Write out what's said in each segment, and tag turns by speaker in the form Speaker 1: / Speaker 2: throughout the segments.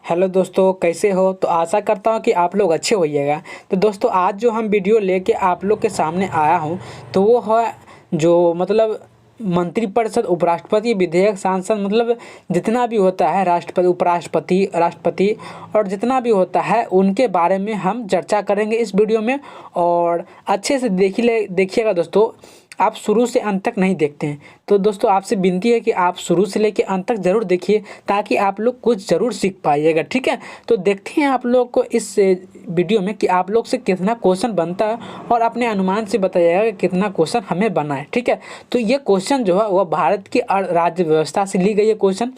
Speaker 1: Hello दोस्तों, कैसे हो? तो आशा करता हूँ कि आप लोग अच्छे होइएगा। तो दोस्तों, आज जो हम वीडियो लेके आप लोग के सामने आया हूँ तो वो है जो मंत्रिपरिषद, उपराष्ट्रपति, विधेयक, सांसद, जितना भी होता है, राष्ट्रपति, उपराष्ट्रपति, राष्ट्रपति और जितना भी होता है उनके बारे में हम चर्चा करेंगे इस वीडियो में। और अच्छे से देखिएगा दोस्तों, आप शुरू से अंत तक नहीं देखते हैं तो दोस्तों आपसे विनती है कि आप शुरू से लेकर अंत तक ज़रूर देखिए ताकि आप लोग कुछ ज़रूर सीख पाइएगा। ठीक है, तो देखते हैं आप लोग को इस वीडियो में कि आप लोग से कितना क्वेश्चन बनता है और अपने अनुमान से बताइएगा कि कितना क्वेश्चन हमें बना है। ठीक है, तो ये क्वेश्चन जो है वह भारत की राज्य व्यवस्था से ली गई है क्वेश्चन।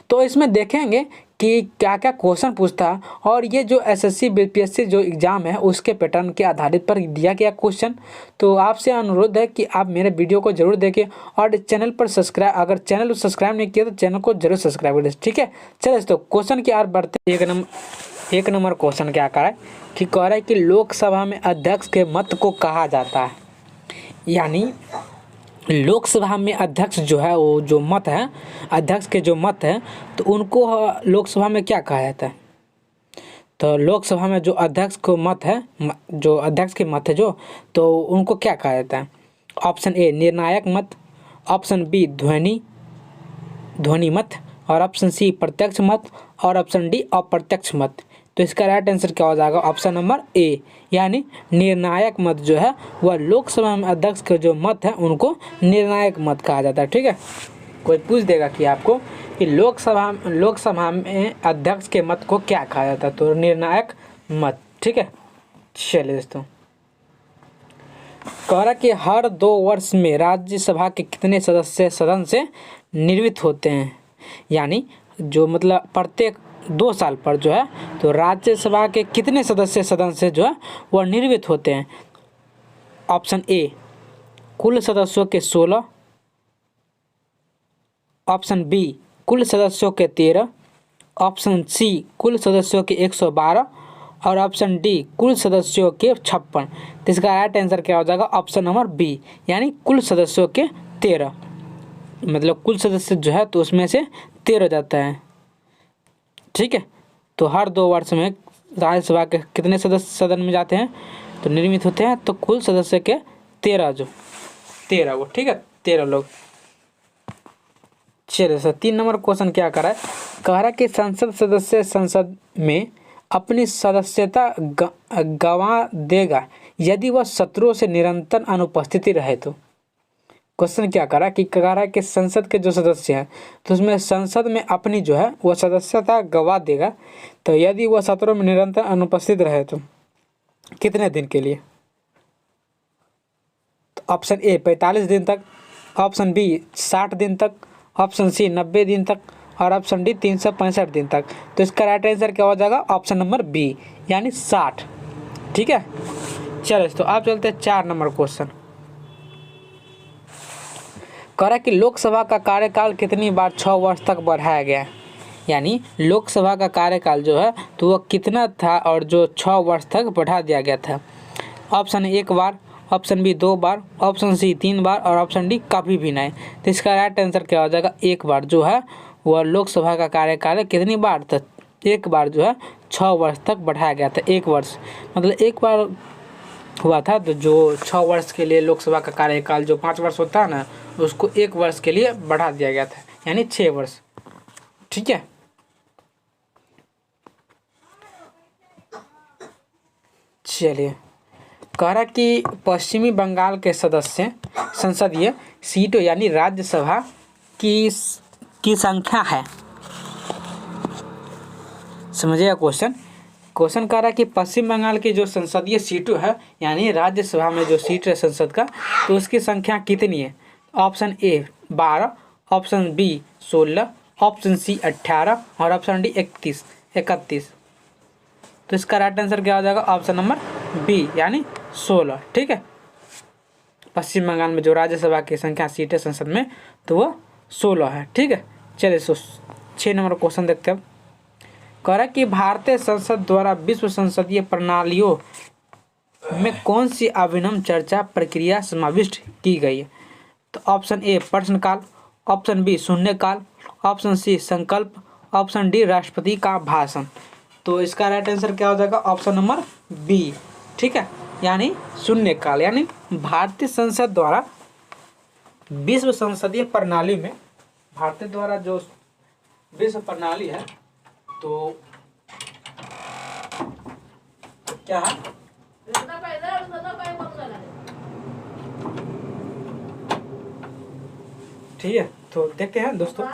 Speaker 1: तो इसमें देखेंगे कि क्या क्या क्वेश्चन पूछता है और ये जो एसएससी बीपीएससी जो एग्ज़ाम है उसके पैटर्न के आधारित पर दिया गया क्वेश्चन। तो आपसे अनुरोध है कि आप मेरे वीडियो को जरूर देखें और चैनल पर सब्सक्राइब, अगर चैनल को सब्सक्राइब नहीं किया तो चैनल को जरूर सब्सक्राइब करें। ठीक है, चलिए तो क्वेश्चन की ओर बढ़ते हैं। एक नंबर क्वेश्चन क्या कह रहा है कि कह रहा है कि लोकसभा में अध्यक्ष के मत को कहा जाता है, यानी लोकसभा में अध्यक्ष जो है वो जो मत है, अध्यक्ष के जो मत है तो उनको लोकसभा में क्या कहा जाता है? तो लोकसभा में जो अध्यक्ष को मत है, जो अध्यक्ष के मत है जो, तो उनको क्या कहा जाता है? ऑप्शन ए निर्णायक मत, ऑप्शन बी ध्वनि मत और ऑप्शन सी प्रत्यक्ष मत और ऑप्शन डी अप्रत्यक्ष मत। तो इसका राइट आंसर क्या हो जाएगा? ऑप्शन नंबर ए, यानी निर्णायक मत जो है वह लोकसभा में अध्यक्ष के जो मत है उनको निर्णायक मत कहा जाता है। ठीक है, कोई पूछ देगा कि आपको कि लोकसभा में अध्यक्ष के मत को क्या कहा जाता है, तो निर्णायक मत। ठीक है, चलिए दोस्तों, कह रहा कि हर 2 वर्ष में राज्यसभा के कितने सदस्य सदन से निर्वाचित होते हैं, यानी जो प्रत्येक 2 साल पर जो है तो राज्यसभा के कितने सदस्य सदन से जो है वह निर्वाचित होते हैं? ऑप्शन ए कुल सदस्यों के 16, ऑप्शन बी कुल सदस्यों के 13, ऑप्शन सी कुल सदस्यों के 112 और ऑप्शन डी कुल सदस्यों के 56। तो इसका राइट आंसर क्या हो जाएगा? ऑप्शन नंबर बी, यानी कुल सदस्यों के 13, कुल सदस्य जो है तो उसमें से 13 जाता है। ठीक है, तो हर 2 वर्ष में राज्यसभा के कितने सदस्य सदन में जाते हैं तो निर्मित होते हैं? तो कुल सदस्य के 13 वो। ठीक है, 13 लोग। चलिए सर, 3 नंबर क्वेश्चन क्या कर रहा है? कह रहा है कि संसद सदस्य संसद में अपनी सदस्यता गंवा देगा यदि वह सत्रों से निरंतर अनुपस्थिति रहे तो। क्वेश्चन क्या करा कि कह रहा है कि संसद के जो सदस्य हैं तो उसमें संसद में अपनी जो है वह सदस्यता गंवा देगा तो यदि वह सत्रों में निरंतर अनुपस्थित रहे तो कितने दिन के लिए? तो ऑप्शन ए 45 दिन तक, ऑप्शन बी 60 दिन तक, ऑप्शन सी 90 दिन तक और ऑप्शन डी 365 दिन तक। तो इसका राइट आंसर क्या हो जाएगा? ऑप्शन नंबर बी, यानी 60। ठीक है, चलो तो आप चलते हैं 4 नंबर क्वेश्चन। कह रहा है कि लोकसभा का कार्यकाल कितनी बार 6 वर्ष तक बढ़ाया गया है, यानी लोकसभा का कार्यकाल जो है तो वह कितना था और जो 6 वर्ष तक बढ़ा दिया गया था? ऑप्शन 1 बार, ऑप्शन बी 2 बार, ऑप्शन सी 3 बार और ऑप्शन डी कभी भी नहीं। तो इसका राइट आंसर क्या हो जाएगा? 1 बार जो है वह लोकसभा का कार्यकाल कितनी बार तक? 1 बार जो है 6 वर्ष तक बढ़ाया गया था। 1 वर्ष 1 बार हुआ था, तो जो 6 वर्ष के लिए लोकसभा का कार्यकाल जो 5 वर्ष होता है ना उसको 1 वर्ष के लिए बढ़ा दिया गया था, यानी 6 वर्ष। ठीक है, चलिए, कह रहा कि पश्चिमी बंगाल के सदस्य संसदीय सीटों यानी राज्यसभा की संख्या है। समझिएगा क्वेश्चन कह रहा है कि पश्चिम बंगाल की जो संसदीय सीटों है यानी राज्यसभा में जो सीट है संसद का तो उसकी संख्या कितनी है? Option A 12, option B 16, option C 18 और ऑप्शन डी 31। तो इसका राइट आंसर क्या हो जाएगा? ऑप्शन नंबर बी, यानी 16। ठीक है, पश्चिम बंगाल में जो राज्यसभा की संख्या सीटें संसद में तो वो 16 है। ठीक है, चलिए 6 नंबर क्वेश्चन देखते हैं। कह रहा कि भारतीय संसद द्वारा विश्व संसदीय प्रणालियों में कौन सी अभिनव चर्चा प्रक्रिया समाविष्ट की गई है? तो ऑप्शन ए प्रश्नकाल, ऑप्शन बी शून्यकाल, ऑप्शन सी संकल्प, ऑप्शन डी राष्ट्रपति का भाषण। तो इसका राइट आंसर क्या हो जाएगा? Option number B. ठीक है, यानी शून्यकाल। यानी भारतीय संसद द्वारा विश्व संसदीय प्रणाली में, भारतीय द्वारा जो विश्व प्रणाली है, तो क्या है? ठीक है, तो देखते हैं दोस्तों।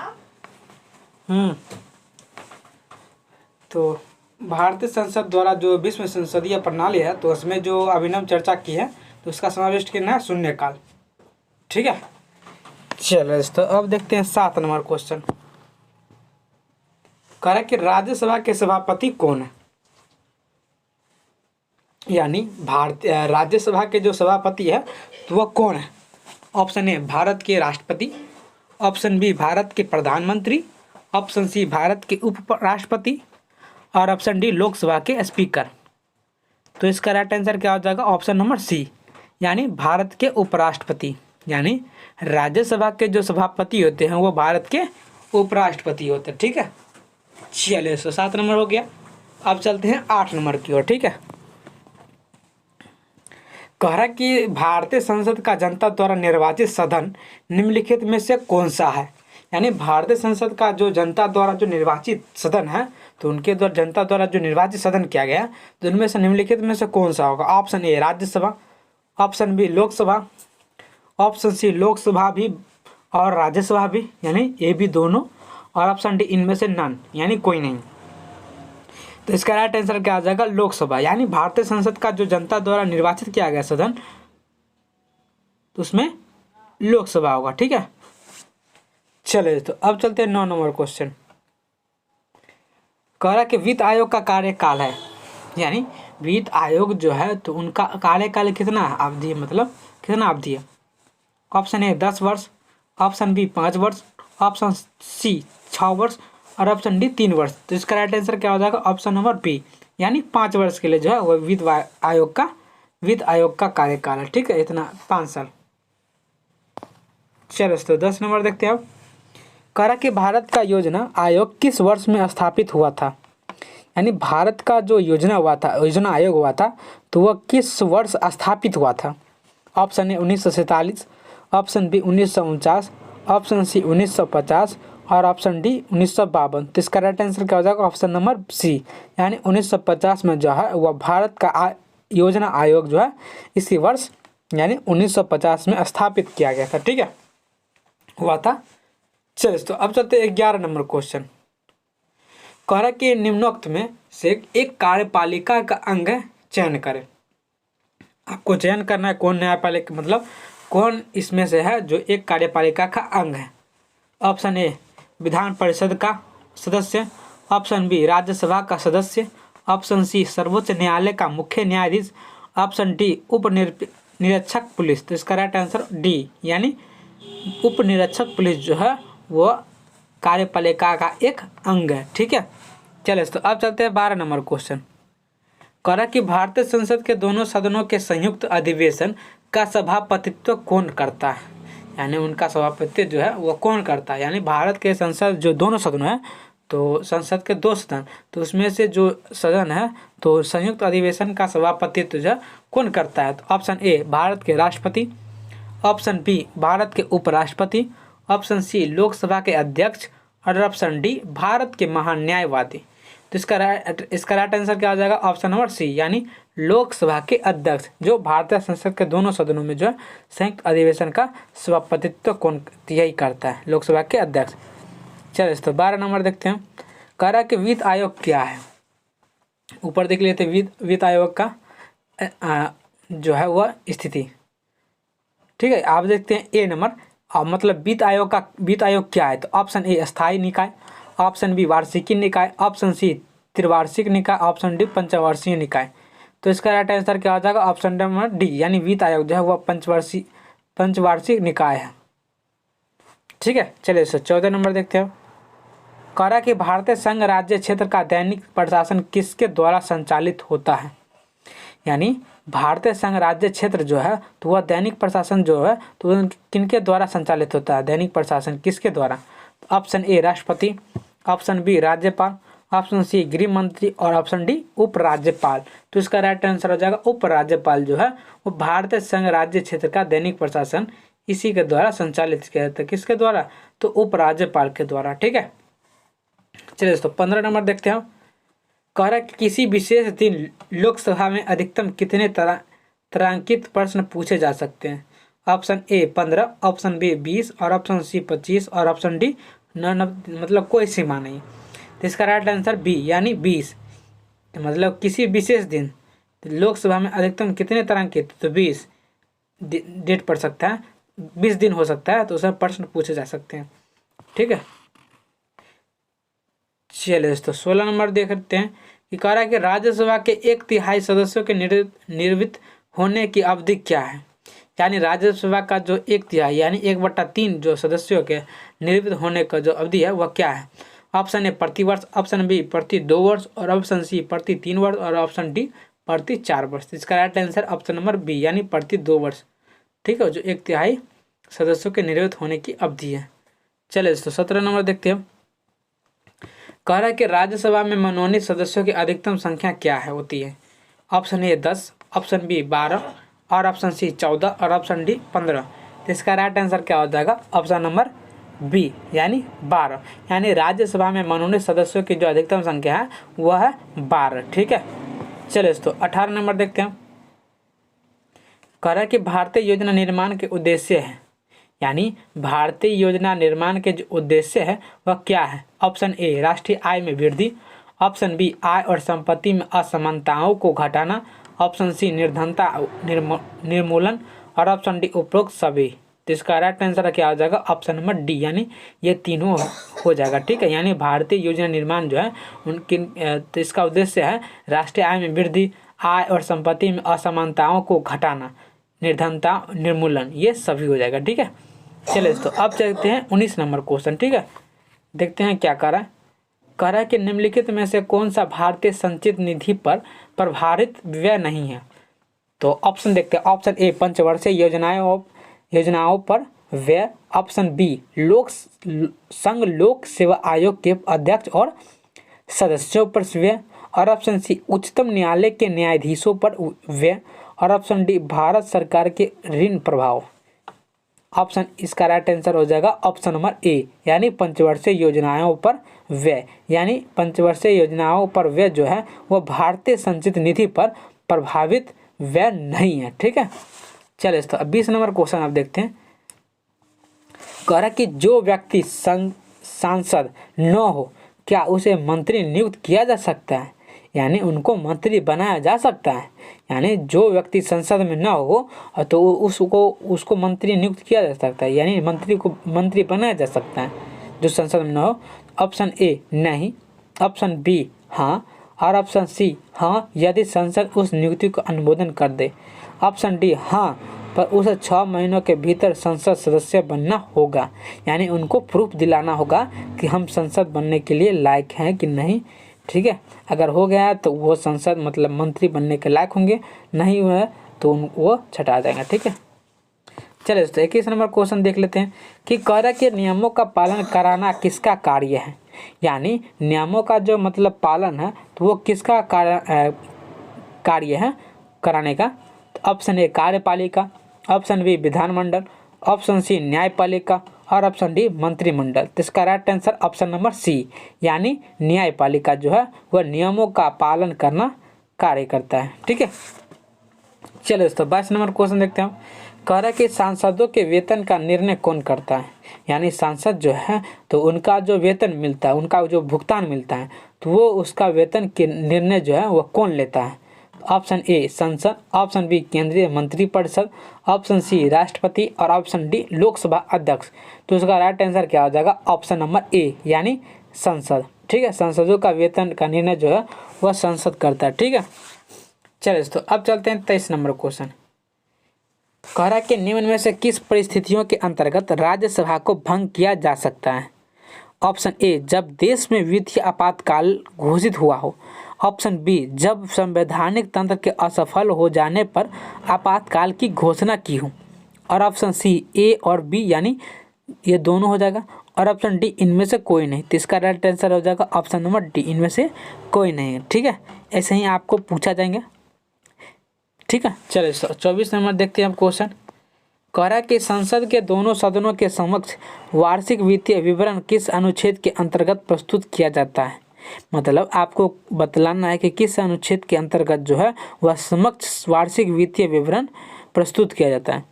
Speaker 1: तो भारतीय संसद द्वारा जो विश्व संसदीय प्रणाली है, तो उसमें जो अभिनव चर्चा की है, तो उसका समावेश करना है शून्यकाल। ठीक है, चलो दोस्तों अब देखते हैं 7 नंबर क्वेश्चन। कह रहा है कि राज्यसभा के सभापति कौन है? यानी भारतीय राज्यसभा के जो सभापति है तो वह कौन है? ऑप्शन ए भारत के राष्ट्रपति, ऑप्शन बी भारत के प्रधानमंत्री, ऑप्शन सी भारत के उपराष्ट्रपति और ऑप्शन डी लोकसभा के स्पीकर। तो इसका राइट आंसर क्या हो जाएगा? ऑप्शन नंबर सी, यानी भारत के उपराष्ट्रपति। यानी राज्यसभा के जो सभापति होते हैं वो भारत के उपराष्ट्रपति होते हैं। ठीक है, चलिए 7 नंबर हो गया। अब चलते हैं 8 नंबर की ओर। ठीक है, कह रहा कि भारतीय संसद का जनता द्वारा निर्वाचित सदन निम्नलिखित में से कौन सा है? यानी भारतीय संसद का जो जनता द्वारा जो निर्वाचित सदन है, तो उनके द्वारा जनता द्वारा जो निर्वाचित सदन किया गया, तो उनमें से निम्नलिखित में से कौन सा होगा? Option A Rajya Sabha, option B Lok Sabha, option C Lok Sabha भी और राज्यसभा भी, यानी ये भी दोनों, और ऑप्शन डी इनमें से नन, यानी कोई नहीं। तो इसका राइट आंसर क्या आ जाएगा? लोकसभा। यानी भारतीय संसद का जो जनता द्वारा निर्वाचित किया गया सदन, तो उसमें लोकसभा होगा। ठीक है, चलिए तो अब चलते हैं 9 नंबर क्वेश्चन। कह रहा कि वित्त आयोग का कार्यकाल है, यानी वित्त आयोग जो है तो उनका कार्यकाल कितना अवधि है, मतलब कितना अवधि है? ऑप्शन ए 10 वर्ष, ऑप्शन बी 5 वर्ष, ऑप्शन सी 6 वर्ष और ऑप्शन डी 3 वर्ष। तो इसका राइट आंसर क्या हो जाएगा? ऑप्शन नंबर बी, यानी 5 वर्ष के लिए जो है वो वित्त आयोग का कार्यकाल है। ठीक है, इतना 5 साल। चलो तो 10 नंबर देखते हैं अब। कह रहा कि भारत का योजना आयोग किस वर्ष में स्थापित हुआ था? यानी भारत का जो योजना आयोग हुआ था, तो वह किस वर्ष स्थापित हुआ था? Option A 1947, option B 1949, option C 1950 और ऑप्शन डी 1952। तो इसका राइट आंसर क्या हो जाएगा? ऑप्शन नंबर सी, यानी 1950 में जो है वह भारत का योजना आयोग जो है इसी वर्ष यानी 1950 में स्थापित किया गया था। ठीक है, हुआ था। चलिए तो अब चलते 11 नंबर क्वेश्चन। कह रहा कि निम्नोक्त में से एक कार्यपालिका का अंग चयन करें। आपको चयन करना है कौन न्यायपालिका, मतलब कौन इसमें से है जो एक कार्यपालिका का अंग है। ऑप्शन ए विधान परिषद का सदस्य, ऑप्शन बी राज्यसभा का सदस्य, ऑप्शन सी सर्वोच्च न्यायालय का मुख्य न्यायाधीश, ऑप्शन डी उप निरीक्षक पुलिस। तो इसका राइट आंसर डी, यानी उप निरीक्षक पुलिस जो है वो कार्यपालिका का एक अंग है। ठीक है, चलिए तो अब चलते हैं 12 नंबर क्वेश्चन। कह रहा कि भारतीय संसद के दोनों सदनों के संयुक्त अधिवेशन का सभापतित्व कौन करता है? यानी उनका सभापतित्व जो है वो कौन करता है? यानी भारत के संसद जो दोनों सदन है, तो संसद के 2 सदन, तो उसमें से जो सदन है तो संयुक्त अधिवेशन का सभापतित्व जो है कौन करता है? तो ऑप्शन ए भारत के राष्ट्रपति, ऑप्शन बी भारत के उपराष्ट्रपति, ऑप्शन सी लोकसभा के अध्यक्ष और ऑप्शन डी भारत के महान्यायवादी। तो इसका राइट आंसर क्या हो जाएगा? ऑप्शन नंबर सी, यानी लोकसभा के अध्यक्ष, जो भारतीय संसद के दोनों सदनों में जो है संयुक्त अधिवेशन का सभापतित्व कौन यही करता है? लोकसभा के अध्यक्ष। चलिए तो 12 नंबर देखते हैं। कह रहा कि वित्त आयोग क्या है? ऊपर देख लेते वित्त आयोग का जो है वह स्थिति। ठीक है, आप देखते हैं ए नंबर, मतलब वित्त आयोग क्या है? तो ऑप्शन ए स्थायी निकाय, ऑप्शन बी वार्षिकी निकाय, ऑप्शन सी त्रिवार्षिक निकाय, ऑप्शन डी पंचवार्षिक निकाय। तो इसका राइट आंसर क्या हो जाएगा? ऑप्शन नंबर डी, यानी वित्त आयोग जो है वह पंचवार्षिक निकाय है। ठीक है, चलिए 14 नंबर देखते हैं। कह रहा कि भारतीय संघ राज्य क्षेत्र का दैनिक प्रशासन किसके द्वारा संचालित होता है? यानी भारतीय संघ राज्य क्षेत्र जो है तो वह दैनिक प्रशासन जो है तो किनके द्वारा संचालित होता है? दैनिक प्रशासन किसके द्वारा? ऑप्शन ए राष्ट्रपति, ऑप्शन बी राज्यपाल, ऑप्शन सी गृह मंत्री और ऑप्शन डी उपराज्यपाल। तो इसका राइट आंसर हो जाएगा उपराज्यपाल जो है वो भारतीय संघ राज्य क्षेत्र का दैनिक प्रशासन इसी के द्वारा संचालित किया जाता है। किसके द्वारा? तो उपराज्यपाल के द्वारा। ठीक है, चलिए दोस्तों 15 नंबर देखते हैं। कह रहा है कि किसी विशेष दिन लोकसभा में अधिकतम कितने तारांकित प्रश्न पूछे जा सकते हैं? ऑप्शन ए 15, ऑप्शन बी 20 और ऑप्शन सी 25 और ऑप्शन डी मतलब कोई सीमा नहीं। तो इसका राइट आंसर बी यानी 20। तो मतलब किसी विशेष दिन लोकसभा में अधिकतम कितने तारांकित, तो 20 डेट पड़ सकता है, 20 दिन हो सकता है, तो उसमें प्रश्न पूछे जा सकते हैं। ठीक है, चलिए दोस्तों 16 नंबर देखते हैं कि कह रहा है कि राज्यसभा के 1/3 सदस्यों के निर्वाचित होने की अवधि क्या है? यानी राज्यसभा का जो 1/3 यानी 1/3 जो सदस्यों के निर्वाचित होने का जो अवधि है वह क्या है? ऑप्शन ए प्रति वर्ष, ऑप्शन बी प्रति 2 वर्ष और ऑप्शन सी प्रति 3 वर्ष और ऑप्शन डी प्रति 4 वर्ष। इसका right answer option number B यानी प्रति 2 वर्ष। ठीक है, जो 1/3 सदस्यों के निर्वाचित होने की अवधि है। चलिए दोस्तों 17 नंबर देखते हैं। कह रहा है कि राज्यसभा में मनोनीत सदस्यों की अधिकतम संख्या क्या है होती है? ऑप्शन ए 10, ऑप्शन बी 12 और ऑप्शन सी 14 और ऑप्शन डी 15। तो इसका राइट आंसर क्या हो जाएगा? ऑप्शन नंबर बी यानी 12। यानी राज्यसभा में मनोनीत सदस्यों की जो अधिकतम संख्या है वह है 12। ठीक है, चलिए दोस्तों 18 नंबर देखते हैं। कह रहा है कि भारतीय योजना निर्माण के उद्देश्य है, यानी भारतीय योजना निर्माण के जो उद्देश्य है वह क्या है? ऑप्शन ए राष्ट्रीय आय में वृद्धि, ऑप्शन बी आय और संपत्ति में असमानताओं को घटाना, ऑप्शन सी निर्धनता निर्मूलन और ऑप्शन डी उपरोक्त सभी। तो इसका राइट आंसर क्या हो जाएगा? ऑप्शन नंबर डी यानी ये तीनों हो जाएगा। ठीक है, यानी भारतीय योजना निर्माण जो है उनकी तो इसका उद्देश्य है राष्ट्रीय आय में वृद्धि, आय और संपत्ति में असमानताओं को घटाना, निर्धनता निर्मूलन, ये सभी हो जाएगा। ठीक है, चलिए दोस्तों अब चलते हैं 19 नंबर क्वेश्चन। ठीक है, देखते हैं क्या कह रहा है कि निम्नलिखित में से कौन सा भारतीय संचित निधि पर प्रभारित व्यय नहीं है? तो ऑप्शन देखते हैं। ऑप्शन ए पंचवर्षीय योजनाओं पर व्यय, ऑप्शन बी संघ लोक सेवा आयोग के अध्यक्ष और सदस्यों पर व्यय और ऑप्शन सी उच्चतम न्यायालय के न्यायाधीशों पर व्यय और ऑप्शन डी भारत सरकार के ऋण प्रभाव। ऑप्शन इसका राइट आंसर हो जाएगा ऑप्शन नंबर ए यानी पंचवर्षीय योजनाओं पर व्यय। यानी पंचवर्षीय योजनाओं पर व्यय जो है वह भारतीय संचित निधि पर प्रभावित व्यय नहीं है। ठीक है, चलिए दोस्तों अब 20 नंबर क्वेश्चन आप देखते हैं। कह रहा है कि जो व्यक्ति सांसद न हो क्या उसे मंत्री नियुक्त किया जा सकता है? यानी उनको मंत्री बनाया जा सकता है। यानी जो व्यक्ति संसद में न हो तो उसको मंत्री नियुक्त किया जा सकता है, यानी मंत्री को मंत्री बनाया जा सकता है जो संसद में न हो। ऑप्शन ए नहीं, ऑप्शन बी हाँ और ऑप्शन सी हाँ यदि संसद उस नियुक्ति को अनुमोदन कर दे, ऑप्शन डी हाँ पर उसे 6 महीनों के भीतर संसद सदस्य बनना होगा। यानी उनको प्रूफ दिलाना होगा कि हम संसद बनने के लिए लायक हैं कि नहीं। ठीक है, अगर हो गया तो वो संसद मतलब मंत्री बनने के लायक होंगे, नहीं हुआ तो वो छटा जाएगा। ठीक है, चलिए दोस्तों 21 नंबर क्वेश्चन देख लेते हैं कि कह रहा है कि नियमों का पालन कराना किसका कार्य है? यानी नियमों का जो मतलब पालन है तो वो किसका कार्य है कराने का? तो ऑप्शन ए कार्यपालिका, ऑप्शन बी विधानमंडल, ऑप्शन सी न्यायपालिका और ऑप्शन डी मंत्रिमंडल। तो इसका right answer option number C यानी न्यायपालिका जो है वह नियमों का पालन करना कार्य करता है। ठीक है, चलिए दोस्तों 22 नंबर क्वेश्चन देखते हैं। कह रहा है कि सांसदों के वेतन का निर्णय कौन करता है? यानी सांसद जो है तो उनका जो वेतन मिलता है, उनका जो भुगतान मिलता है तो वो उसका वेतन के निर्णय जो है वह कौन लेता है? ऑप्शन ए संसद, ऑप्शन बी केंद्रीय मंत्रिपरिषद, ऑप्शन सी राष्ट्रपति और ऑप्शन डी लोकसभा अध्यक्ष। तो उसका राइट आंसर क्या हो जाएगा? ऑप्शन नंबर ए यानी संसद। ठीक है, संसदों का वेतन का निर्णय जो है वह संसद करता है। ठीक है, चलिए दोस्तों अब चलते हैं 23 नंबर क्वेश्चन। कह रहा है कि निम्न में से किस परिस्थितियों के अंतर्गत राज्यसभा को भंग किया जा सकता है? ऑप्शन ए जब देश में वित्तीय आपातकाल घोषित हुआ हो, ऑप्शन बी जब संवैधानिक तंत्र के असफल हो जाने पर आपातकाल की घोषणा की हो और ऑप्शन सी ए और बी यानी ये दोनों हो जाएगा और ऑप्शन डी इनमें से कोई नहीं। तो इसका राइट आंसर हो जाएगा ऑप्शन नंबर डी, इनमें से कोई नहीं है। ठीक है, ऐसे ही आपको पूछा जाएंगे। ठीक है, चलिए 24 नंबर देखते हैं आप क्वेश्चन। कह रहा है कि संसद के दोनों सदनों के समक्ष वार्षिक वित्तीय विवरण किस अनुच्छेद के अंतर्गत प्रस्तुत किया जाता है। मतलब आपको बतलाना है कि किस अनुच्छेद के अंतर्गत जो है वह समक्ष वार्षिक वित्तीय विवरण प्रस्तुत किया जाता है।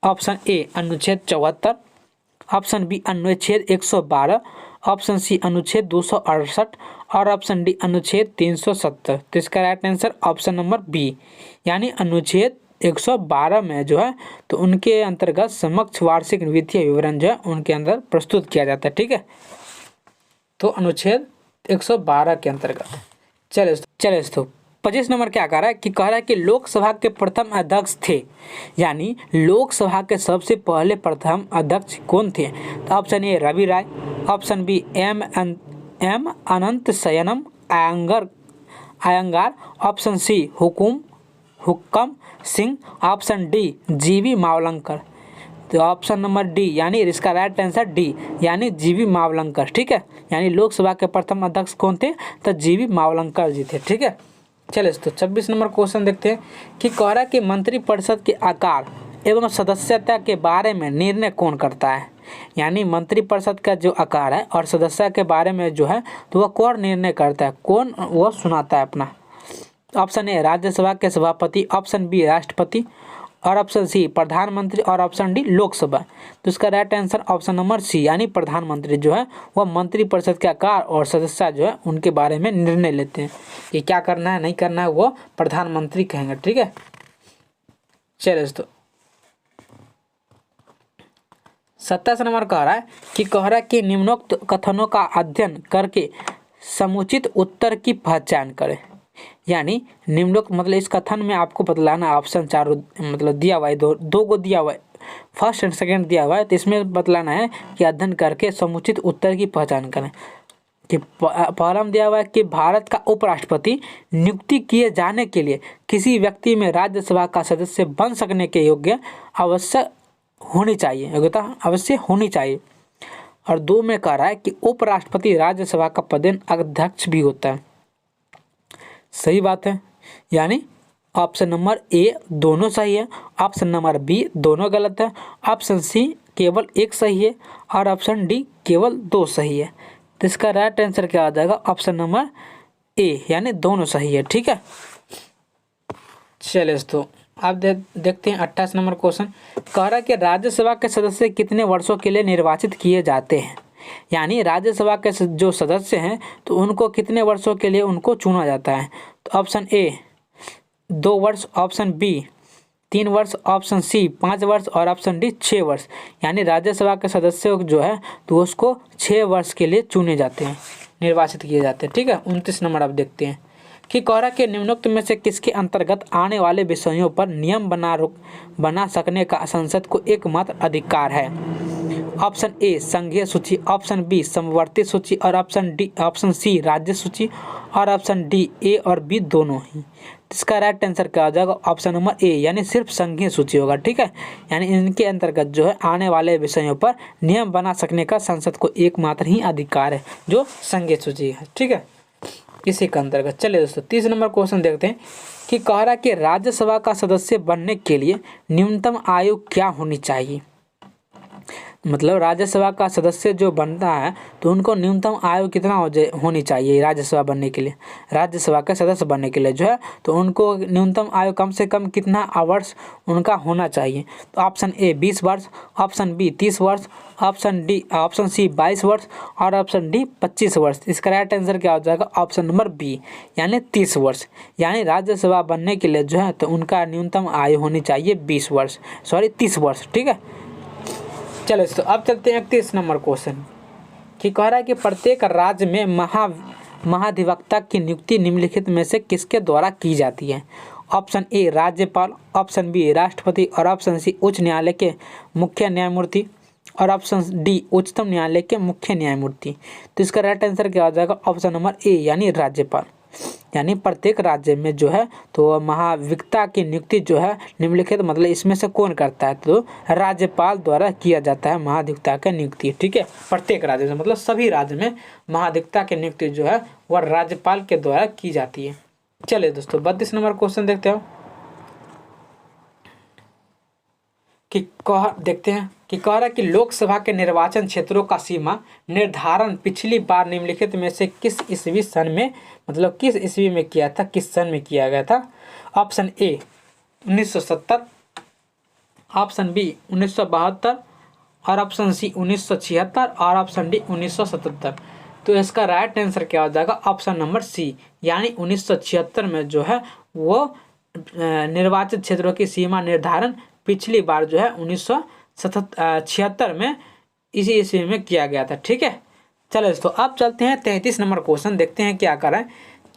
Speaker 1: ऑप्शन ए अनुच्छेद 74, ऑप्शन बी अनुच्छेद 112, ऑप्शन सी अनुच्छेद 268 और ऑप्शन डी अनुच्छेद 370। तो इसका right answer option number B यानी अनुच्छेद 112 में जो है तो उनके अंतर्गत समक्ष वार्षिक वित्तीय विवरण जो है उनके अंदर प्रस्तुत किया जाता है। ठीक है, तो अनुच्छेद 112 के अंतर्गत। चले तो 25 नंबर क्या कह रहा है कि कह रहा है कि लोकसभा के प्रथम अध्यक्ष थे, यानी लोकसभा के सबसे पहले प्रथम अध्यक्ष कौन थे। तो option A Ravi Rai, option B M Ananthasayanam Ayyangar, option C Hukam Singh, option D G V Mavalankar. तो ऑप्शन नंबर डी यानी इसका राइट आंसर डी यानी जीवी मावलंकर। ठीक है, यानी लोकसभा के प्रथम अध्यक्ष कौन थे, तो जीवी मावलंकर जी थे। ठीक है, चलिए तो 26 नंबर क्वेश्चन देखते हैं कि कह रहा है कि मंत्रिपरिषद के आकार एवं सदस्यता के बारे में निर्णय कौन करता है। यानी मंत्रिपरिषद का जो आकार है और सदस्य के बारे में जो है तो वह कौन निर्णय करता है, कौन वह सुनाता है अपना। ऑप्शन ए राज्यसभा के सभापति, ऑप्शन बी राष्ट्रपति और ऑप्शन सी प्रधानमंत्री और ऑप्शन डी लोकसभा। तो इसका right answer option number C यानी प्रधानमंत्री जो है वह मंत्रिपरिषद के आकार और सदस्य जो है उनके बारे में निर्णय लेते हैं कि क्या करना है नहीं करना है, वो प्रधानमंत्री कहेंगे। ठीक है, चलिए तो 27 नंबर कह रहा है कि निम्नोक्त कथनों का अध्ययन करके समुचित उत्तर की पहचान करें। यानी निम्नोक्त मतलब इस कथन में आपको बतलाना ऑप्शन चारों मतलब दिया हुआ है, दो को दिया हुआ है, फर्स्ट एंड सेकंड दिया हुआ है। तो इसमें बतलाना है कि अध्ययन करके समुचित उत्तर की पहचान करें। कि पहला दिया हुआ है कि भारत का उपराष्ट्रपति नियुक्ति किए जाने के लिए किसी व्यक्ति में राज्यसभा का सदस्य बन सकने के योग्य अवश्य होनी चाहिए, योग्यता अवश्य होनी चाहिए। और 2 में कह रहा है कि उपराष्ट्रपति राज्यसभा का पदेन अध्यक्ष भी होता है। सही बात है, यानी ऑप्शन नंबर ए दोनों सही है, ऑप्शन नंबर बी दोनों गलत है, ऑप्शन सी केवल एक सही है और ऑप्शन डी केवल 2 सही है। तो इसका राइट आंसर क्या आ जाएगा, ऑप्शन नंबर ए यानी दोनों सही है। ठीक है, चलिए तो आप देखते हैं 28 नंबर क्वेश्चन। कह रहा है कि राज्यसभा के सदस्य कितने वर्षों के लिए निर्वाचित किए जाते हैं। यानी राज्यसभा के जो सदस्य हैं तो उनको कितने वर्षों के लिए उनको चुना जाता है। तो ऑप्शन ए 2 वर्ष, ऑप्शन बी 3 वर्ष, ऑप्शन सी 5 वर्ष और ऑप्शन डी 6 वर्ष। यानी राज्यसभा के सदस्य जो है तो उसको 6 वर्ष के लिए चुने जाते हैं, निर्वाचित किए जाते हैं। ठीक है, 29 नंबर आप देखते हैं कि कह रहा के निम्नोक्त में से किसके अंतर्गत आने वाले विषयों पर नियम बना सकने का संसद को एकमात्र अधिकार है। ऑप्शन ए संघीय सूची, ऑप्शन बी समवर्ती सूची और ऑप्शन सी राज्य सूची और ऑप्शन डी ए और बी दोनों ही। इसका राइट आंसर क्या हो जाएगा, ऑप्शन नंबर ए यानी सिर्फ संघीय सूची होगा। ठीक है, यानी इनके अंतर्गत जो है आने वाले विषयों पर नियम बना सकने का संसद को एकमात्र ही अधिकार है जो संघीय सूची है। ठीक है, इसी के अंतर्गत। चलिए दोस्तों 30 नंबर क्वेश्चन देखते हैं कि कह रहा कि राज्यसभा का सदस्य बनने के लिए न्यूनतम आयु क्या होनी चाहिए। मतलब राज्यसभा का सदस्य जो बनता है तो उनको न्यूनतम आयु कितना होनी चाहिए राज्यसभा बनने के लिए। राज्यसभा के सदस्य बनने के लिए जो है तो उनको न्यूनतम आयु कम से कम कितना वर्ष उनका होना चाहिए। तो ऑप्शन ए 20 वर्ष, ऑप्शन बी 30 वर्ष, ऑप्शन सी 22 वर्ष और ऑप्शन डी 25 वर्ष। इसका राइट आंसर क्या हो जाएगा, ऑप्शन नंबर बी यानी 30 वर्ष। यानी राज्यसभा बनने के लिए जो है तो उनका न्यूनतम आयु होनी चाहिए 30 वर्ष। ठीक है, चलो तो अब चलते हैं 31 नंबर क्वेश्चन कि कह रहा है कि प्रत्येक राज्य में महाधिवक्ता की नियुक्ति निम्नलिखित में से किसके द्वारा की जाती है। ऑप्शन ए राज्यपाल, ऑप्शन बी राष्ट्रपति और ऑप्शन सी उच्च न्यायालय के मुख्य न्यायमूर्ति और ऑप्शन डी उच्चतम न्यायालय के मुख्य न्यायमूर्ति। तो इसका राइट आंसर क्या हो जाएगा, ऑप्शन नंबर ए यानी राज्यपाल। यानी प्रत्येक राज्य में जो है तो महाधिवक्ता की नियुक्ति जो है निम्नलिखित मतलब इसमें से कौन करता है, तो राज्यपाल द्वारा किया जाता है महाधिवक्ता की नियुक्ति। ठीक है, प्रत्येक राज्य में मतलब सभी राज्य में महाधिवक्ता की नियुक्ति जो है वह राज्यपाल के द्वारा की जाती है। चलिए दोस्तों 32 नंबर क्वेश्चन देखते हो देखते हैं कि कह रहा है कि लोकसभा के निर्वाचन क्षेत्रों का सीमा निर्धारण पिछली बार निम्नलिखित में से किस ईस्वी सन में मतलब किस ईस्वी में किया था, किस सन में किया गया था। ऑप्शन ए 1970, ऑप्शन बी 1972 और ऑप्शन सी 1976 और ऑप्शन डी 1977। तो इसका राइट आंसर क्या हो जाएगा, ऑप्शन नंबर सी यानी 1976 में जो है वो निर्वाचित क्षेत्रों की सीमा निर्धारण पिछली बार जो है 1976 में इसी ईस्वी में किया गया था। ठीक है, चलो दोस्तों अब चलते हैं 33 नंबर क्वेश्चन, देखते हैं क्या कर रहा है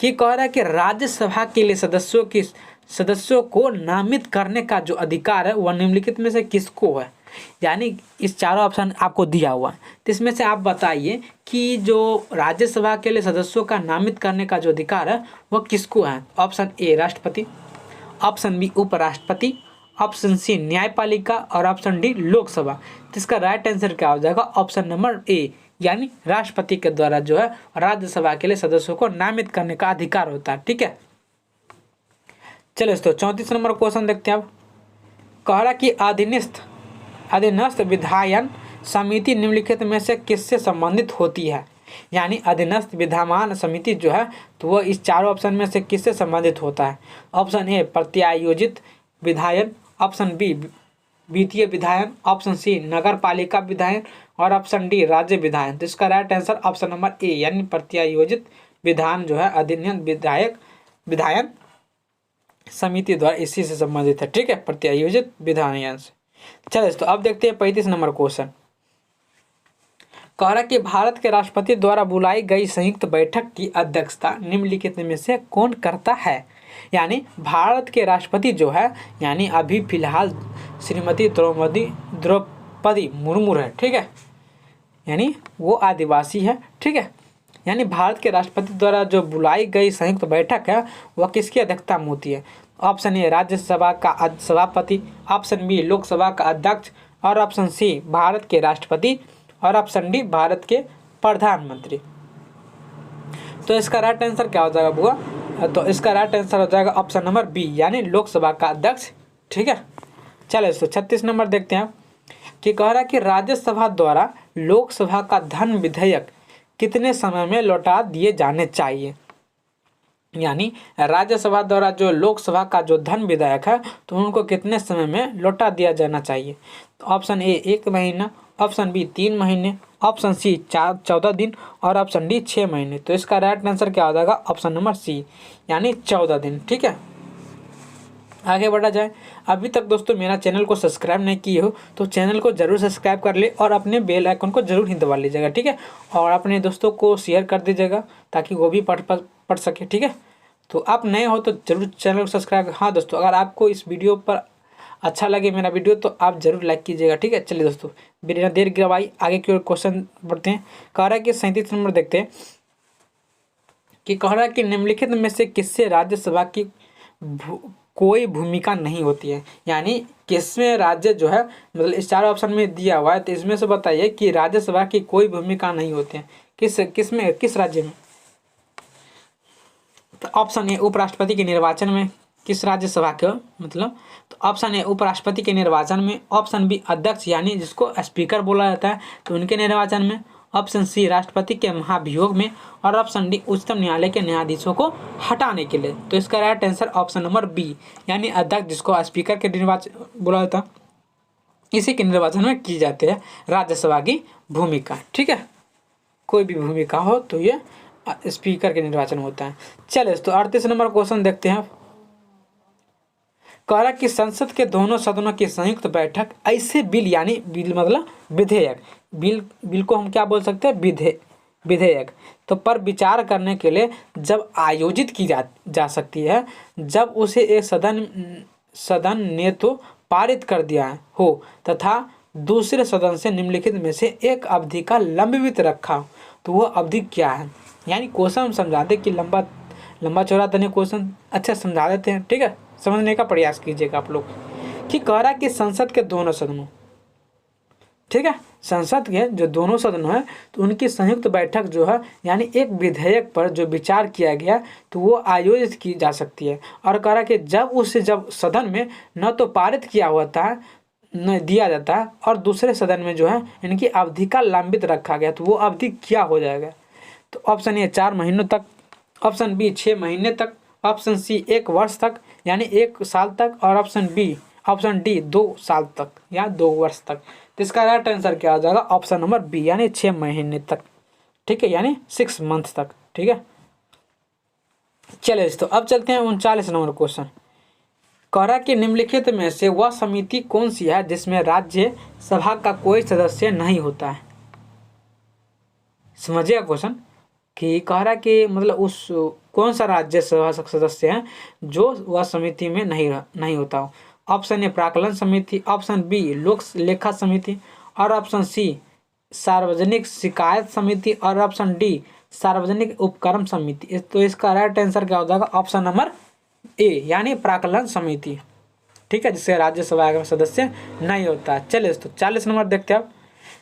Speaker 1: कि कह रहा है कि राज्यसभा के लिए सदस्यों को नामित करने का जो अधिकार है वह निम्नलिखित में से किसको है। यानी इस चारों ऑप्शन आपको दिया हुआ है, तो इसमें से आप बताइए कि जो राज्यसभा के लिए सदस्यों का नामित करने का जो अधिकार है वह किसको है। ऑप्शन ए राष्ट्रपति, ऑप्शन बी उपराष्ट्रपति, ऑप्शन सी न्यायपालिका और ऑप्शन डी लोकसभा। तो इसका राइट आंसर क्या हो जाएगा, ऑप्शन नंबर ए यानी राष्ट्रपति के द्वारा जो है राज्यसभा के लिए सदस्यों को नामित करने का अधिकार होता है। ठीक है, चलिए दोस्तों 34 नंबर क्वेश्चन देखते हैं। अब कह रहा कि अधीनस्थ विधायन समिति निम्नलिखित में से किससे संबंधित होती है। यानी अधीनस्थ विधायन समिति जो है तो वह इस चारों ऑप्शन में से किससे संबंधित होता है। ऑप्शन ए प्रत्यायोजित विधायन, ऑप्शन बी वित्तीय विधायन, ऑप्शन सी नगर पालिका विधायन और ऑप्शन डी राज्य विधायन। तो इसका right answer option number A यानी प्रत्यायोजित विधान जो है अधिनियम विधायन समिति द्वारा इसी से संबंधित है। ठीक है, प्रत्यायोजित विधायन से। चलिए तो अब देखते हैं 35 नंबर क्वेश्चन। कह रहा कि भारत के राष्ट्रपति द्वारा बुलाई गई संयुक्त बैठक की अध्यक्षता निम्नलिखित में से कौन करता है। यानी भारत के राष्ट्रपति जो है यानी अभी फिलहाल श्रीमती द्रौपदी मुर्मू है। ठीक है, यानी वो आदिवासी है। ठीक है, यानी भारत के राष्ट्रपति द्वारा जो बुलाई गई संयुक्त बैठक है वह किसकी अध्यक्षता में होती है। ऑप्शन ए राज्यसभा का सभापति, ऑप्शन बी लोकसभा का अध्यक्ष और ऑप्शन सी भारत के राष्ट्रपति और ऑप्शन डी भारत के प्रधानमंत्री। तो इसका राइट आंसर क्या हो जाएगा बुआ, तो इसका राइट आंसर हो जाएगा ऑप्शन नंबर बी यानी लोकसभा का अध्यक्ष। ठीक है, चलिए दोस्तों 36 नंबर देखते हैं कि कह रहा है कि राज्यसभा द्वारा लोकसभा का धन विधेयक कितने समय में लौटा दिए जाने चाहिए। यानी राज्यसभा द्वारा जो लोकसभा का जो धन विधेयक है तो उनको कितने समय में लौटा दिया जाना चाहिए। तो ऑप्शन ए 1 महीना, ऑप्शन बी 3 महीने, ऑप्शन सी 14 दिन और ऑप्शन डी 6 महीने। तो इसका राइट आंसर क्या हो जाएगा, ऑप्शन नंबर सी यानी 14 दिन। ठीक है, आगे बढ़ा जाए। अभी तक दोस्तों मेरा चैनल को सब्सक्राइब नहीं किए हो तो चैनल को जरूर सब्सक्राइब कर ले और अपने बेल आइकन को जरूर ही दबा लीजिएगा। ठीक है, और अपने दोस्तों को शेयर कर दीजिएगा ताकि वो भी पढ़ सके। ठीक है, तो आप नए हो तो जरूर चैनल को सब्सक्राइब। हाँ दोस्तों, अगर आपको इस वीडियो पर अच्छा लगे मेरा वीडियो तो आप जरूर लाइक कीजिएगा। ठीक है, चलिए दोस्तों बिना देर गिरवाई आगे की ओर क्वेश्चन बढ़ते हैं। कह रहा है कि 37 नंबर देखते हैं कि कह रहा है कि निम्नलिखित में से किससे राज्यसभा की कोई भूमिका नहीं होती है। यानी किसमें राज्य जो है मतलब इस चार ऑप्शन में दिया हुआ है तो इसमें से बताइए कि राज्यसभा की कोई भूमिका नहीं होती है किस राज्य में। तो ऑप्शन ए उपराष्ट्रपति के निर्वाचन में, किस राज्यसभा के मतलब, तो ऑप्शन ए उपराष्ट्रपति के निर्वाचन में, ऑप्शन बी अध्यक्ष यानी जिसको स्पीकर बोला जाता है तो उनके निर्वाचन में, ऑप्शन सी राष्ट्रपति के महाभियोग में और ऑप्शन डी उच्चतम न्यायालय के न्यायाधीशों को हटाने के लिए। तो इसका right answer option number B यानी अध्यक्ष जिसको स्पीकर के निर्वाचन बोला जाता इसी के निर्वाचन में की जाती है राज्यसभा की भूमिका। ठीक है, कोई भी भूमिका हो तो ये स्पीकर के निर्वाचन होता है। चलिए तो 38 नंबर क्वेश्चन देखते हैं। कह रहा कि संसद के दोनों सदनों की संयुक्त बैठक ऐसे बिल यानी बिल मतलब विधेयक, बिल को हम क्या बोल सकते हैं, विधेयक तो पर विचार करने के लिए जब आयोजित की जा सकती है जब उसे एक सदन ने तो पारित कर दिया हो तथा दूसरे सदन से निम्नलिखित में से एक अवधि का लंबित रखा, तो वह अवधि क्या है। यानी क्वेश्चन हम समझाते कि लंबा चौड़ा तो नहीं, क्वेश्चन अच्छा समझा देते हैं, ठीक है, समझने का प्रयास कीजिएगा आप लोग। कि कह रहा है कि संसद के दोनों सदनों, ठीक है, संसद के जो दोनों सदन हैं तो उनकी संयुक्त बैठक जो है, यानी एक विधेयक पर जो विचार किया गया तो वो आयोजित की जा सकती है। और कह रहा कि जब सदन में न तो पारित किया होता है न दिया जाता है और दूसरे सदन में जो है इनकी अवधि का लंबित रखा गया, तो वो अवधि क्या हो जाएगा? तो ऑप्शन ए 4 महीनों तक, ऑप्शन बी 6 महीने तक, ऑप्शन सी 1 वर्ष तक यानी 1 साल तक, और ऑप्शन डी 2 साल तक या 2 वर्ष तक। तो इसका राइट आंसर क्या आ जाएगा? ऑप्शन नंबर बी यानी 6 महीने तक, ठीक है, यानी 6 मंथ तक, ठीक है। चलिए तो अब चलते हैं 39 नंबर क्वेश्चन। कह रहा कि निम्नलिखित में से वह समिति कौन सी है जिसमें राज्य सभा का कोई सदस्य नहीं होता है? समझिएगा क्वेश्चन कि कह रहा कि मतलब उस कौन सा राज्य सभा सदस्य है जो वह समिति में नहीं होता हो। ऑप्शन ए प्राक्कलन समिति, ऑप्शन बी लोक लेखा समिति, और ऑप्शन सी सार्वजनिक शिकायत समिति, और ऑप्शन डी सार्वजनिक उपक्रम समिति। तो इसका राइट आंसर क्या हो जाएगा? ऑप्शन नंबर ए यानी प्राक्कलन समिति, ठीक है, जिससे राज्यसभा का सदस्य नहीं होता। चलिए तो 40 नंबर देखते हैं अब।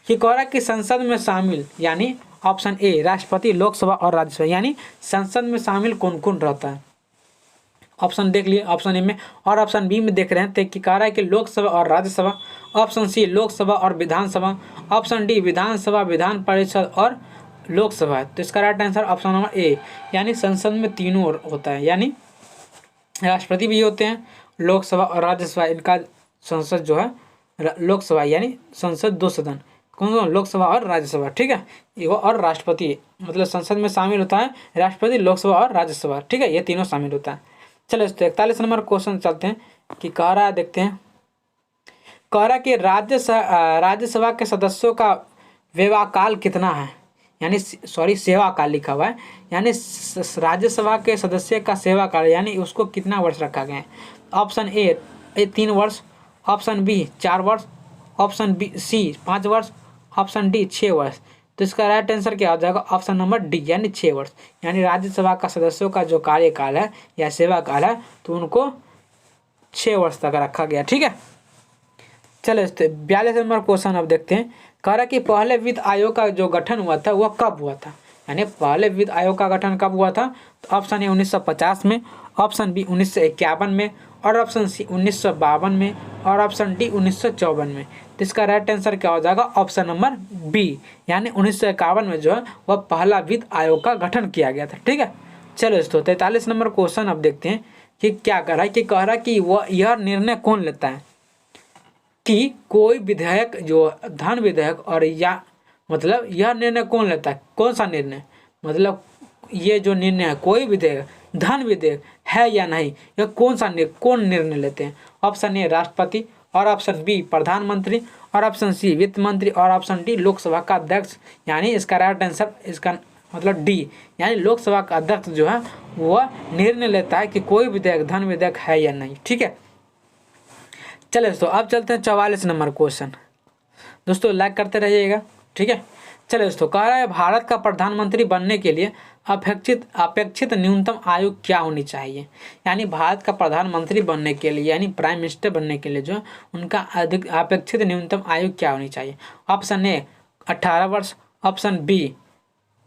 Speaker 1: कि कह रहा कि संसद में शामिल, यानी ऑप्शन ए राष्ट्रपति, लोकसभा और राज्यसभा, यानी संसद में शामिल कौन कौन रहता है? ऑप्शन देख लिए, ऑप्शन ए में और ऑप्शन बी में देख रहे हैं तो कि कह रहा है कि लोकसभा और राज्यसभा, ऑप्शन सी लोकसभा और विधानसभा, ऑप्शन डी विधानसभा, विधान परिषद और लोकसभा। तो इसका right answer option number A यानी संसद में तीनों होता है, यानी राष्ट्रपति भी होते हैं, लोकसभा और राज्यसभा, इनका संसद जो है लोकसभा यानी संसद 2 सदन, कौन कौन? लोकसभा और राज्यसभा, ठीक है, ये और राष्ट्रपति, मतलब संसद में शामिल होता है राष्ट्रपति, लोकसभा और राज्यसभा, ठीक है, ये तीनों शामिल होता है। चलो तो 41 नंबर क्वेश्चन चलते हैं कि कह रहा है, देखते हैं। कह रहा कि राज्यसभा के सदस्यों का सेवाकाल कितना है, यानी सेवा काल लिखा हुआ है, यानी राज्यसभा के सदस्य का सेवा काल यानी उसको कितना वर्ष रखा गया है? ऑप्शन ए 3 वर्ष, ऑप्शन बी 4 वर्ष, ऑप्शन बी सी 5 वर्ष, ऑप्शन डी 6 वर्ष। तो इसका राइट आंसर क्या हो जाएगा? ऑप्शन नंबर डी यानी 6 वर्ष, यानी राज्यसभा का सदस्यों का जो कार्यकाल है या सेवा काल है तो उनको 6 वर्ष तक रखा गया, ठीक है। चलो 42 नंबर क्वेश्चन अब देखते हैं। कह रहा कि पहले वित्त आयोग का जो गठन हुआ था वह कब हुआ था, यानी पहले वित्त आयोग का गठन कब हुआ था? तो ऑप्शन ए 1950 में, ऑप्शन बी 1951 में, और ऑप्शन सी 1952 में, और ऑप्शन डी 1954 में। तो इसका राइट आंसर क्या हो जाएगा? ऑप्शन नंबर बी यानी 1951 में जो है वह पहला वित्त आयोग का गठन किया गया था, ठीक है। चलो दोस्तों 43 नंबर क्वेश्चन अब देखते हैं कि क्या कह रहा है। कि कह रहा है कि वह यह निर्णय कौन लेता है कि कोई विधेयक जो धन विधेयक और या मतलब यह निर्णय कौन लेता है? कौन सा निर्णय? मतलब ये जो निर्णय है कोई विधेयक धन विधेयक है या नहीं, यह कौन निर्णय लेते हैं? ऑप्शन ए राष्ट्रपति, और ऑप्शन बी प्रधानमंत्री, और ऑप्शन सी वित्त मंत्री, और ऑप्शन डी लोकसभा का अध्यक्ष, यानी इसका राइट आंसर इसका मतलब डी यानी लोकसभा का अध्यक्ष जो है वह निर्णय लेता है कि कोई विधेयक धन विधेयक है या नहीं, ठीक है। चलिए दोस्तों अब चलते हैं 44 नंबर क्वेश्चन। दोस्तों लाइक करते रहिएगा, ठीक है। चलिए दोस्तों कह रहा है भारत का प्रधानमंत्री बनने के लिए अपेक्षित न्यूनतम आयु क्या होनी चाहिए? यानी भारत का प्रधानमंत्री बनने के लिए यानी प्राइम मिनिस्टर बनने के लिए जो उनका अपेक्षित न्यूनतम आयु क्या होनी चाहिए? ऑप्शन ए 18 वर्ष, ऑप्शन बी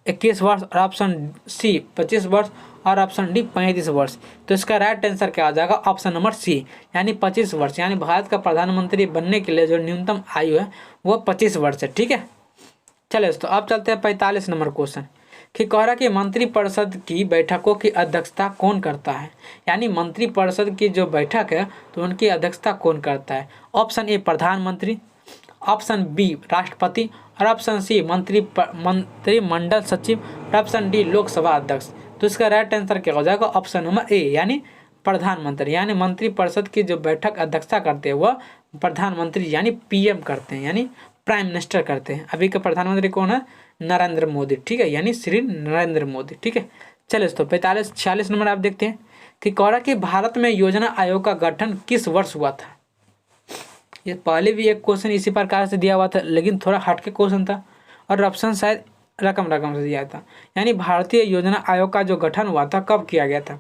Speaker 1: 21 वर्ष, और ऑप्शन सी 25 वर्ष, और ऑप्शन डी 35 वर्ष। तो इसका राइट आंसर क्या आ जाएगा? ऑप्शन नंबर सी यानी 25 वर्ष, यानी भारत का प्रधानमंत्री बनने के लिए जो न्यूनतम आयु है वो 25 वर्ष है, ठीक है। चलिए तो अब चलते हैं 45 नंबर क्वेश्चन। कि कह रहा कि मंत्रिपरिषद की बैठकों की अध्यक्षता कौन करता है? यानी मंत्रिपरिषद की जो बैठक है तो उनकी अध्यक्षता कौन करता है? ऑप्शन ए प्रधानमंत्री, ऑप्शन बी राष्ट्रपति, और ऑप्शन सी मंत्रिमंडल सचिव, और ऑप्शन डी लोकसभा अध्यक्ष। तो इसका राइट आंसर क्या हो जाएगा? ऑप्शन नंबर ए यानी प्रधानमंत्री, यानी मंत्रिपरिषद की जो बैठक अध्यक्षता करते हैं वह प्रधानमंत्री यानी पीएम करते हैं, यानी प्राइम मिनिस्टर करते हैं। अभी के प्रधानमंत्री कौन है? नरेंद्र मोदी, ठीक है, यानी श्री नरेंद्र मोदी, ठीक है। चलिए दोस्तों 46 नंबर आप देखते हैं। कि कह रहा कि भारत में योजना आयोग का गठन किस वर्ष हुआ था? ये पहले भी एक क्वेश्चन इसी प्रकार से दिया हुआ था लेकिन थोड़ा हटके क्वेश्चन था और ऑप्शन शायद रकम से दिया था। यानी भारतीय योजना आयोग का जो गठन हुआ था कब किया गया था?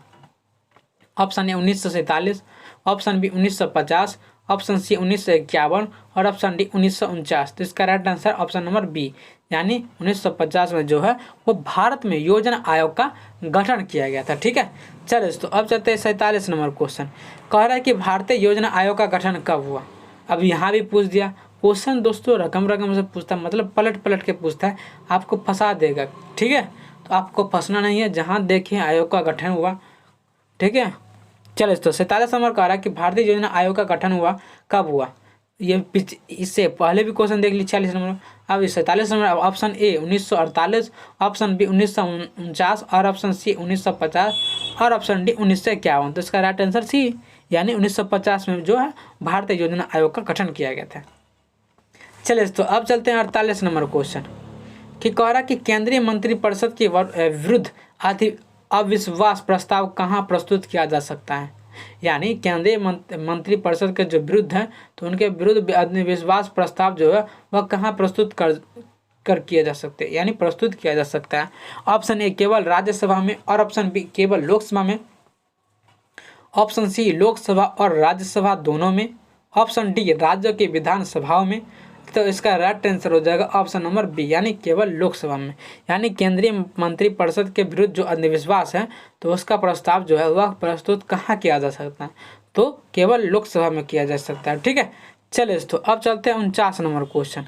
Speaker 1: Option A 1947, option B 1950, option C 1951 और ऑप्शन डी 1949। तो इसका right answer option number B, यानी 1950 में जो है वो भारत में योजना आयोग का गठन किया गया था। ठीक है, चलो दोस्तों अब चलते हैं 47 नंबर क्वेश्चन। कह रहा है कि भारतीय योजना आयोग का गठन कब हुआ? अब यहाँ भी पूछ दिया क्वेश्चन दोस्तों, रकम से पूछता है, मतलब पलट के पूछता है, आपको फंसा देगा। ठीक है, तो आपको फंसना नहीं है, जहाँ देखिए आयोग का गठन हुआ। ठीक है, चलो दोस्तों 47 नंबर कह रहा है कि भारतीय योजना आयोग का गठन हुआ कब हुआ? ये इससे पहले भी क्वेश्चन देख लीजिए 40 नंबर। अब 47 number option A 1948, option B 1949 और ऑप्शन सी 1950 और ऑप्शन डी 1951। तो इसका राइट आंसर सी, यानी 1950 में जो है भारतीय योजना आयोग का गठन किया गया था। चलिए दोस्तों अब चलते हैं 48 नंबर क्वेश्चन कि कह रहा कि केंद्रीय मंत्रिपरिषद के विरुद्ध अविश्वास प्रस्ताव कहाँ प्रस्तुत किया जा सकता है? यानी केंद्रीय मंत्रिपरिषद के जो विरुद्ध है तो उनके विरुद्ध अविश्वास प्रस्ताव जो है वह कहाँ प्रस्तुत कर किया जा सकते हैं, यानी प्रस्तुत किया जा सकता है। ऑप्शन ए केवल राज्यसभा में और ऑप्शन बी केवल लोकसभा में, ऑप्शन सी लोकसभा और राज्यसभा दोनों में, ऑप्शन डी राज्य के विधानसभाओं में। तो इसका राइट आंसर हो जाएगा ऑप्शन नंबर बी, यानी केवल लोकसभा में। यानी केंद्रीय मंत्रिपरिषद के विरुद्ध जो अविश्वास है तो उसका प्रस्ताव जो है वह प्रस्तुत कहाँ किया जा सकता है? तो केवल लोकसभा में किया जा सकता है। ठीक है, चलिए दोस्तों अब चलते हैं 49 नंबर क्वेश्चन।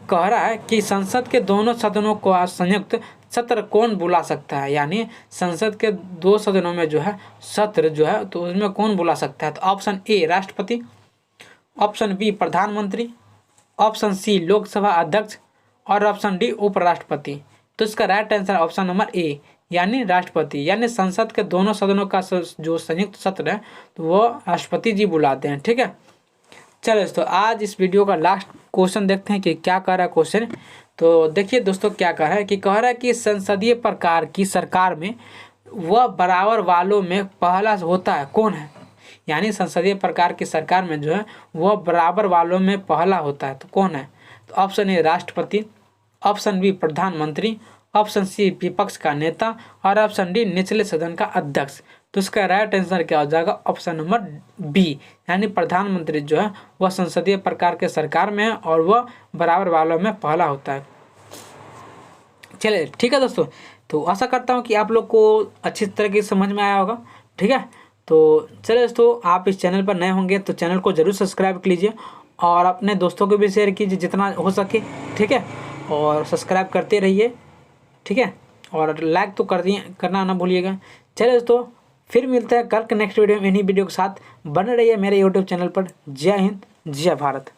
Speaker 1: कह रहा है कि संसद के दोनों सदनों को संयुक्त सत्र कौन बुला सकता है? यानी संसद के दो सदनों में जो है सत्र जो है तो उसमें कौन बुला सकता है? तो ऑप्शन ए राष्ट्रपति, ऑप्शन बी प्रधानमंत्री, ऑप्शन सी लोकसभा अध्यक्ष और ऑप्शन डी उपराष्ट्रपति। तो इसका right answer option number A, यानी राष्ट्रपति। यानी संसद के दोनों सदनों का जो संयुक्त सत्र है तो वो राष्ट्रपति जी बुलाते हैं। ठीक है, चलो दोस्तों आज इस वीडियो का लास्ट क्वेश्चन देखते हैं कि क्या कह रहा है क्वेश्चन। तो देखिए दोस्तों क्या कह रहा है कि कह रहा है कि संसदीय प्रकार की सरकार में वह बराबर वालों में पहला होता है कौन है? यानी संसदीय प्रकार की सरकार में जो है वह बराबर वालों में पहला होता है तो कौन है? तो ऑप्शन ए राष्ट्रपति, ऑप्शन बी प्रधानमंत्री, ऑप्शन सी विपक्ष का नेता और ऑप्शन डी निचले सदन का अध्यक्ष। तो इसका राइट आंसर क्या हो जाएगा? ऑप्शन नंबर बी, यानी प्रधानमंत्री जो है वह संसदीय प्रकार के सरकार में है और वह बराबर वालों में पहला होता है। चलिए ठीक है दोस्तों, तो आशा करता हूँ कि आप लोग को अच्छी तरह की समझ में आया होगा। ठीक है, तो चलिए दोस्तों आप इस चैनल पर नए होंगे तो चैनल को ज़रूर सब्सक्राइब कर लीजिए और अपने दोस्तों को भी शेयर कीजिए जितना हो सके। ठीक है, और सब्सक्राइब करते रहिए। ठीक है, और लाइक तो करना ना भूलिएगा। चलिए दोस्तों फिर मिलते हैं कल के नेक्स्ट वीडियो में इन्हीं वीडियो के साथ। बने रहिए मेरे यूट्यूब चैनल पर। जय हिंद, जय भारत।